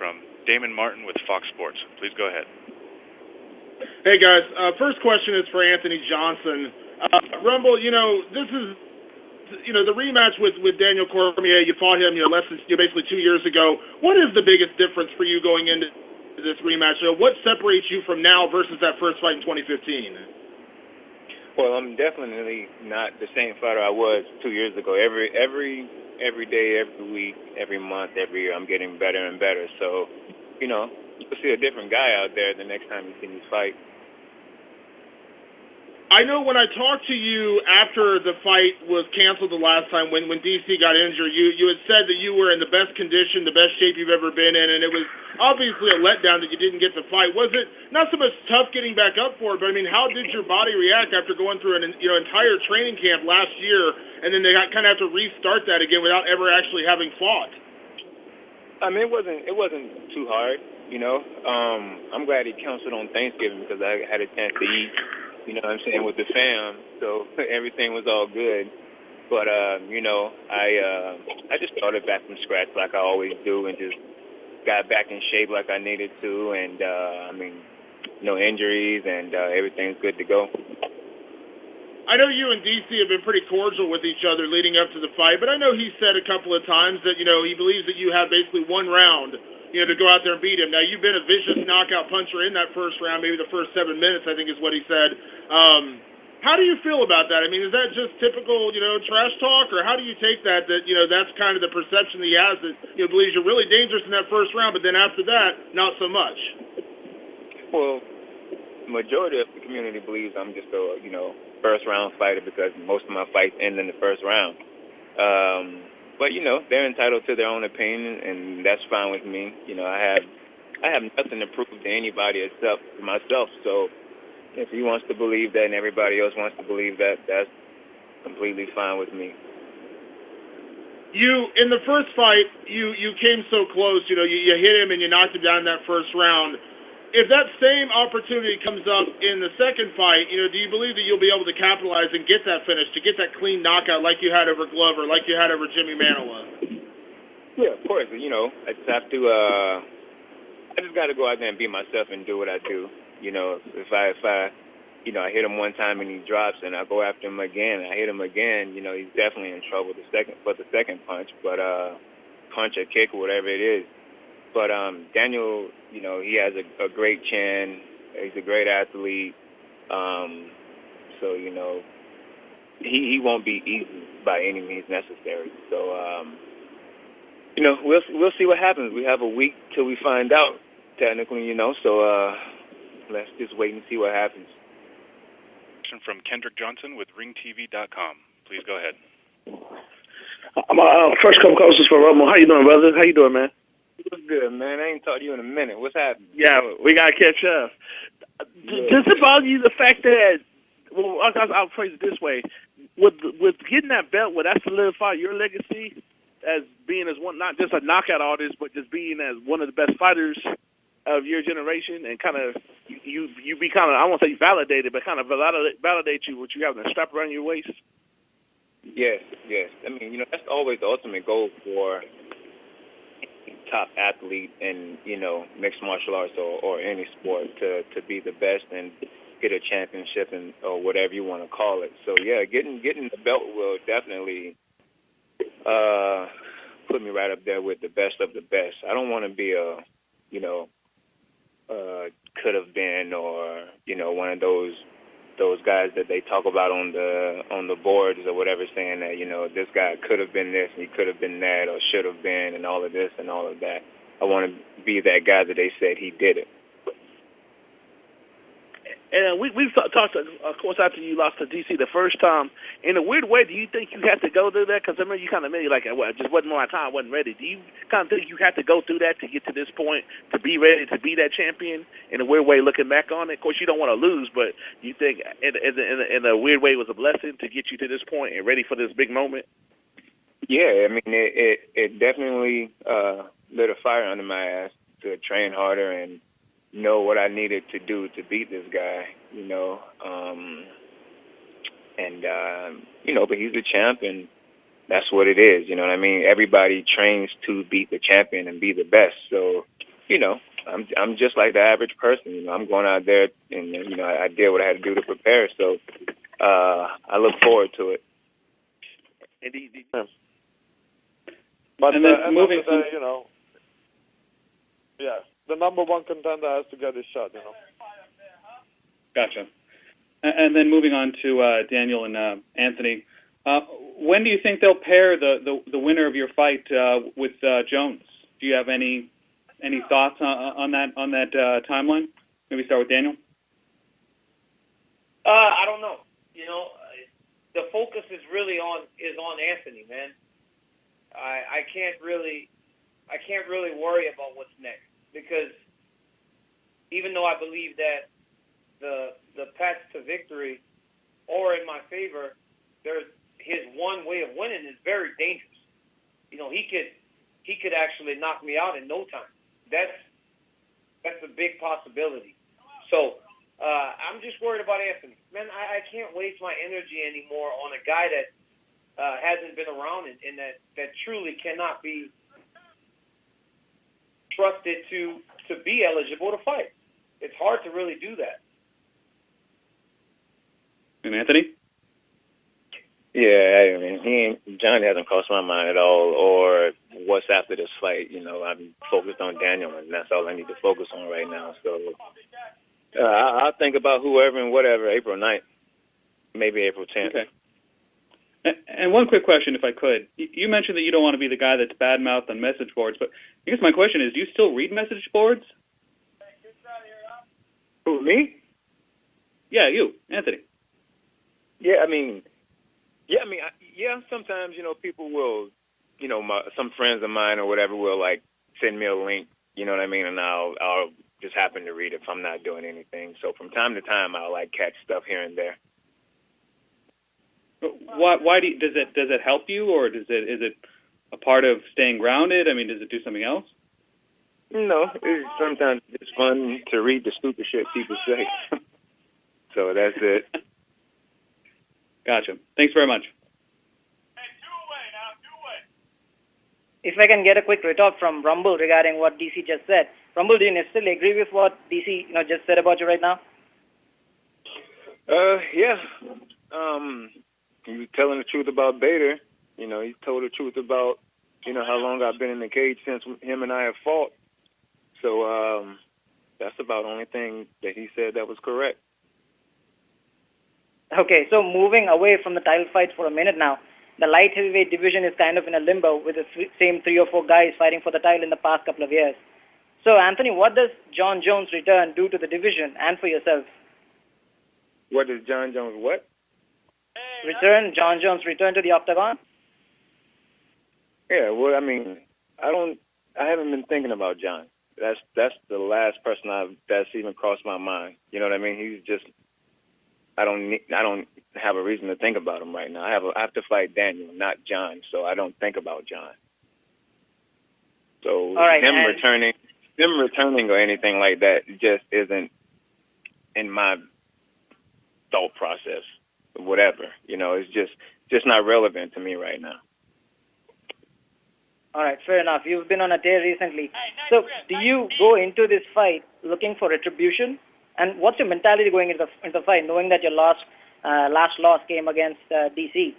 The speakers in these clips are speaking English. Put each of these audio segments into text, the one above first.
from Damon Martin with Fox Sports. Please go ahead. Hey, guys. First question is for Anthony Johnson. Rumble, this is, the rematch with Daniel Cormier. You fought him, basically 2 years ago. What is the biggest difference for you going into this rematch? What separates you from now versus that first fight in 2015? Well, I'm definitely not the same fighter I was 2 years ago. Every day, every week, every month, every year, I'm getting better and better. So, you'll see a different guy out there the next time you see me fight. I know when I talked to you after the fight was canceled the last time when DC got injured, you had said that you were in the best condition, the best shape you've ever been in, and it was obviously a letdown that you didn't get to fight. Was it not so much tough getting back up for it, but, how did your body react after going through an entire training camp last year, and then they kind of have to restart that again without ever actually having fought? It wasn't too hard, I'm glad he canceled on Thanksgiving because I had a chance to eat. With the fam, so everything was all good. But, I just started back from scratch like I always do and just got back in shape like I needed to. And, no injuries and everything's good to go. I know you and DC have been pretty cordial with each other leading up to the fight, but I know he said a couple of times that, he believes that you have basically one round to go out there and beat him. Now, you've been a vicious knockout puncher in that first round, maybe the first 7 minutes, I think is what he said. How do you feel about that? Is that just typical, trash talk, or how do you take that, that's kind of the perception that he has, that he believes you're really dangerous in that first round, but then after that, not so much? Well, majority of the community believes I'm just a, first-round fighter because most of my fights end in the first round. But, they're entitled to their own opinion, and that's fine with me. I have nothing to prove to anybody except myself. So if he wants to believe that and everybody else wants to believe that, that's completely fine with me. You, in the first fight, you came so close. You hit him and you knocked him down in that first round. If that same opportunity comes up in the second fight, do you believe that you'll be able to capitalize and get that finish, to get that clean knockout like you had over Glover, like you had over Jimmy Manoa? Yeah, of course. I just have to. I just got to go out there and be myself and do what I do. If I hit him one time and he drops, and I go after him again, I hit him again. He's definitely in trouble for the second punch, but punch or kick or whatever it is. But Daniel, he has a great chin. He's a great athlete. So, he won't be easy by any means necessary. So, we'll see what happens. We have a week till we find out, technically, so let's just wait and see what happens. From Kendrick Johnson with RingTV.com. Please go ahead. First couple calls is for Rumble. How you doing, brother? How you doing, man? What's good, man? I ain't talked to you in a minute. What's happening? Yeah, we got to catch up. Does it bother you the fact that, well, I'll phrase it this way, with getting that belt, would that solidify your legacy as being as one, not just a knockout artist, but just being as one of the best fighters of your generation, and kind of, you be kind of, I won't say validated, but kind of validate you with you having a strap around your waist? Yes. That's always the ultimate goal for top athlete in, mixed martial arts or any sport, to be the best and get a championship or whatever you want to call it. So yeah, getting the belt will definitely put me right up there with the best of the best. I don't want to be a, could have been, or, one of those guys that they talk about on the boards or whatever, saying that, this guy could have been this and he could have been that or should have been and all of this and all of that. I want to be that guy that they said he did it. And we've talked, of course, after you lost to DC the first time. In a weird way, do you think you had to go through that? Because I remember you kind of made it like, well, it just wasn't my time, I wasn't ready. Do you kind of think you had to go through that to get to this point, to be ready to be that champion? In a weird way, looking back on it, of course, you don't want to lose, but you think in a weird way it was a blessing to get you to this point and ready for this big moment? Yeah, it definitely lit a fire under my ass to train harder and know what I needed to do to beat this guy, but he's the champ, and that's what it is, you know what I mean? Everybody trains to beat the champion and be the best, so you know, I'm just like the average person. You know, I'm going out there and, you know, I did what I had to do to prepare. So I look forward to it. But and then moving, you know, yeah, the number one contender has to get his shot. You know. Gotcha. And then moving on to Daniel and Anthony, when do you think they'll pair the winner of your fight with Jones? Do you have any thoughts on that timeline? Maybe start with Daniel. I don't know. You know, the focus is really on Anthony, man. I can't really worry about what's next, because even though I believe that the path to victory or in my favor, his one way of winning is very dangerous. You know, he could actually knock me out in no time. That's a big possibility. So I'm just worried about Anthony. Man, I can't waste my energy anymore on a guy that hasn't been around and that truly cannot be trusted to be eligible to fight. It's hard to really do that. And Anthony? Yeah, I mean, Johnny hasn't crossed my mind at all, or what's after this fight. You know, I'm focused on Daniel, and that's all I need to focus on right now. So I'll think about whoever and whatever, April 9th, maybe April 10th. Okay. And one quick question, if I could. You mentioned that you don't want to be the guy that's bad-mouthed on message boards, but I guess my question is, do you still read message boards? Who, me? Yeah, you, Anthony. Yeah, I mean, sometimes, you know, people will, you know, some friends of mine or whatever will, like, send me a link, you know what I mean, and I'll just happen to read it if I'm not doing anything. So from time to time, I'll, like, catch stuff here and there. Why does it help you, or is it a part of staying grounded? I mean, does it do something else? No, sometimes it's fun to read the stupid shit people say. So that's it. Gotcha. Thanks very much. If I can get a quick retort from Rumble regarding what DC just said. Rumble, do you necessarily agree with what DC just said about you right now? Yeah. He was telling the truth about Bader. You know, he told the truth about, you know, how long I've been in the cage since him and I have fought. So that's about the only thing that he said that was correct. Okay, so moving away from the title fights for a minute now, the light heavyweight division is kind of in a limbo with the same 3 or 4 guys fighting for the title in the past couple of years. So, Anthony, what does Jon Jones' return do to the division and for yourself? What does Jon Jones what? Jon Jones return to the octagon? Yeah, well, I mean, I haven't been thinking about Jon. That's the last person that's even crossed my mind. You know what I mean? He's just, I don't have a reason to think about him right now. I have to fight Daniel, not Jon, so I don't think about Jon. So all right, him returning or anything like that just isn't in my thought process. Whatever, you know, it's just not relevant to me right now. All right, fair enough. You've been on a tear recently. So do you go into this fight looking for retribution? And what's your mentality going into the fight, knowing that your last loss came against DC?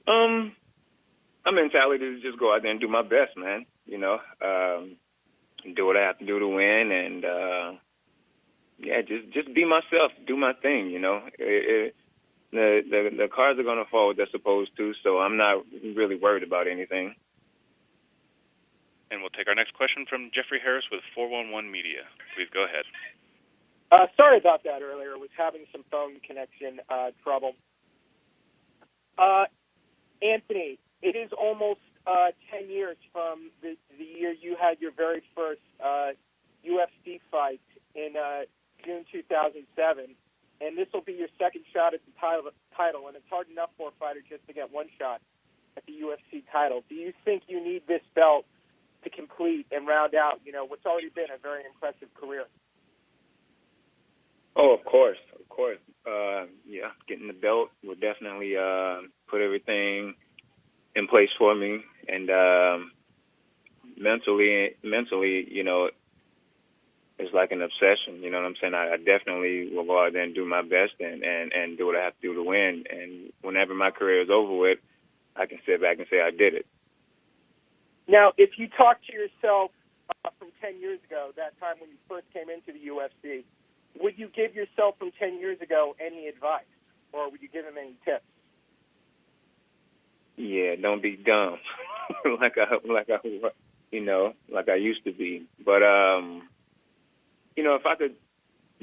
My mentality is just go out there and do my best, man. You know, do what I have to do to win, and yeah, just be myself, do my thing. You know, the cards are gonna fall what they're supposed to, so I'm not really worried about anything. And we'll take our next question from Jeffrey Harris with 411 Media. Please go ahead. Sorry about that earlier. I was having some phone connection trouble. Anthony, it is almost 10 years from the year you had your very first UFC fight in June 2007, and this will be your second shot at the title, and it's hard enough for a fighter just to get one shot at the UFC title. Do you think you need this belt to complete and round out, you know, what's already been a very impressive career? Oh, of course. Yeah, getting the belt will definitely put everything in place for me, and mentally, you know, it's like an obsession. You know what I'm saying? I definitely will go out there and do my best and do what I have to do to win. And whenever my career is over with, I can sit back and say I did it. Now, if you talk to yourself from 10 years ago, that time when you first came into the UFC, would you give yourself from 10 years ago any advice, or would you give him any tips? Yeah, don't be dumb, like I used to be. But you know, if I could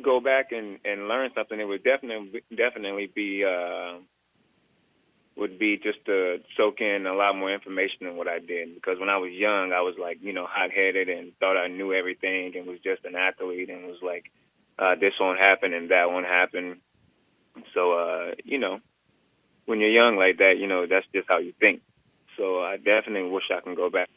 go back and learn something, it would definitely be would be just to soak in a lot more information than what I did. Because when I was young, I was like, you know, hot-headed and thought I knew everything and was just an athlete and was like, this won't happen and that won't happen. So, you know, when you're young like that, you know, that's just how you think. So I definitely wish I can go back